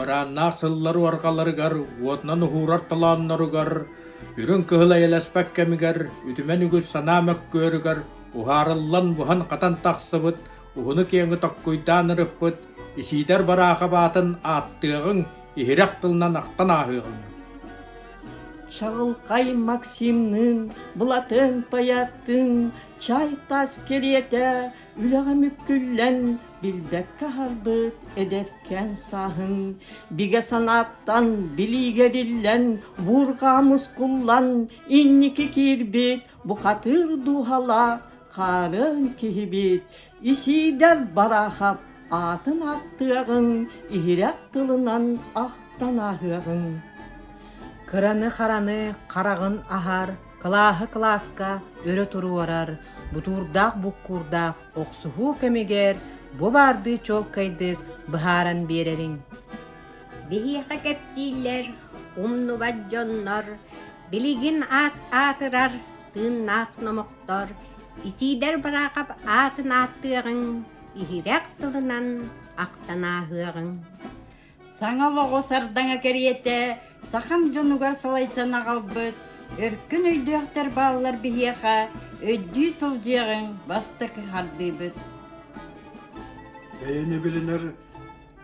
Бараннақ сыллары арқаларыгар, уотнан ухурар таланнарыгар, үрін кыһыла елеспәк кәмігер, үтімен үгіз санамәк көрігер, ухарыллан бухан қатан тақсыбыт, ухуны кеңі тоққойдан ырыппыт, исидер бараға батын аттығың, ихирек тылынан ақтан ахығың. Чағылқай Максимнің, бұлатын паяттың, чай тас керете, үліға мүккіллән, билбәккә харбыт эдеркен сахын. Биге санаттан, билигериллән, бурға мускуллан, инники кирбит, бұқатыр духала, қарын кихибит. Исидер барахап, атын аттығын, ихирек тылынан ақтан ахығын. Кыраны-хараны қарағын ахар, кылаһы класска өрө туруарар, бутурдақ буккурдақ оқсуху кемегер, бу барды чолкайдык быхаран берерин. Бихиха кептилер, умну баджоннор, билигин атырар, тыннақ номоқтор, исидер барақап атын аттығын, ихирек тылынан ақтанахығын. Саңа лоғо сардаңа кериете, сахан жонугар салайсан ағалбыт, өркін өйдөқтер балалар бихиеха, өйді сылжиғын бастықы хардыбыт. Бейіні білінер,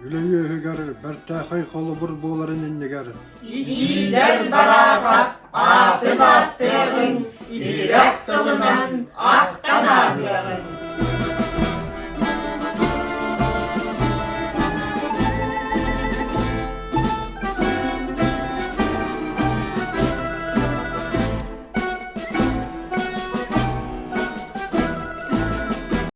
үлөйі өгігер, бәртәқай қолы бұр боларын іннігер. Исидер барахап, атын аттығын, ихирек тылынан ақтан ахығын.